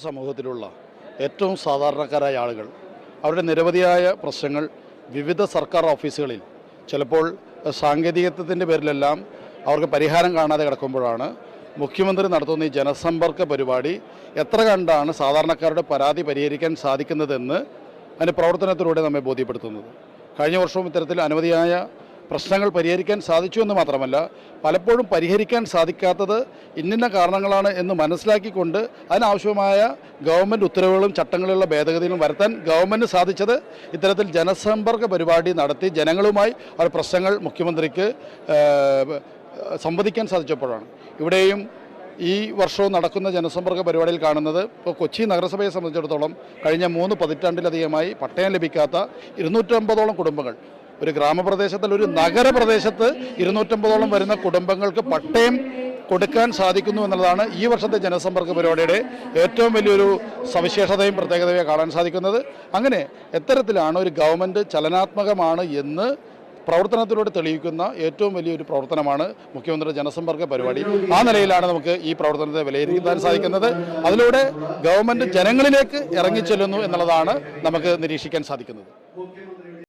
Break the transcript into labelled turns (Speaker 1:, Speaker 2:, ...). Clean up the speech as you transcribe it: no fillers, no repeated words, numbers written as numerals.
Speaker 1: സമൂഹത്തിലുള്ള ഏറ്റവും സാധാരണക്കാരായ ആളുകൾ അവരുടെ നിരവധിയായ പ്രശ്നങ്ങൾ വിവിധ സർക്കാർ ഓഫീസുകളിൽ ചിലപ്പോൾ സാങ്കേതികത്വത്തിൻ്റെ പേരിലെല്ലാം അവർക്ക് പരിഹാരം കാണാതെ കിടക്കുമ്പോഴാണ് മുഖ്യമന്ത്രി നടത്തുന്ന ഈ ജനസമ്പർക്ക പരിപാടി എത്ര കണ്ടാണ് സാധാരണക്കാരുടെ പരാതി പരിഹരിക്കാൻ സാധിക്കുന്നതെന്ന് അതിൻ്റെ പ്രവർത്തനത്തിലൂടെ നമ്മെ ബോധ്യപ്പെടുത്തുന്നത്. കഴിഞ്ഞ വർഷവും ഇത്തരത്തിൽ അനവധിയായ പ്രശ്നങ്ങൾ പരിഹരിക്കാൻ സാധിച്ചു എന്ന് മാത്രമല്ല, പലപ്പോഴും പരിഹരിക്കാൻ സാധിക്കാത്തത് ഇന്നിന്ന കാരണങ്ങളാണ് എന്ന് മനസ്സിലാക്കിക്കൊണ്ട് അതിനാവശ്യമായ ഗവൺമെൻറ് ഉത്തരവുകളും ചട്ടങ്ങളിലുള്ള ഭേദഗതികളും വരുത്താൻ ഗവൺമെൻറ് സാധിച്ചത് ഇത്തരത്തിൽ ജനസമ്പർക്ക പരിപാടി നടത്തി ജനങ്ങളുമായി അവരുടെ പ്രശ്നങ്ങൾ മുഖ്യമന്ത്രിക്ക് സംവദിക്കാൻ സാധിച്ചപ്പോഴാണ്. ഇവിടെയും ഈ വർഷവും നടക്കുന്ന ജനസമ്പർക്ക പരിപാടിയിൽ കാണുന്നത് ഇപ്പോൾ കൊച്ചി നഗരസഭയെ സംബന്ധിച്ചിടത്തോളം കഴിഞ്ഞ 3 പതിറ്റാണ്ടിലധികമായി പട്ടയം ലഭിക്കാത്ത 250ഓളം കുടുംബങ്ങൾ, ഒരു ഗ്രാമപ്രദേശത്തിൽ ഒരു നഗരപ്രദേശത്ത് 250ഓളം വരുന്ന കുടുംബങ്ങൾക്ക് പട്ടയം കൊടുക്കാൻ സാധിക്കുന്നു എന്നുള്ളതാണ് ഈ വർഷത്തെ ജനസമ്പർക്ക പരിപാടിയുടെ ഏറ്റവും വലിയൊരു സവിശേഷതയും പ്രത്യേകതയും കാണാൻ സാധിക്കുന്നത്. അങ്ങനെ എത്തരത്തിലാണ് ഒരു ഗവൺമെൻറ് ചലനാത്മകമാണ് എന്ന് പ്രവർത്തനത്തിലൂടെ തെളിയിക്കുന്ന ഏറ്റവും വലിയൊരു പ്രവർത്തനമാണ് മുഖ്യമന്ത്രിയുടെ ജനസമ്പർക്ക പരിപാടി. ആ നിലയിലാണ് നമുക്ക് ഈ പ്രവർത്തനത്തെ വിലയിരുത്താൻ സാധിക്കുന്നത്. അതിലൂടെ ഗവൺമെൻറ് ജനങ്ങളിലേക്ക് ഇറങ്ങിച്ചെല്ലുന്നു എന്നുള്ളതാണ് നമുക്ക് നിരീക്ഷിക്കാൻ സാധിക്കുന്നത്.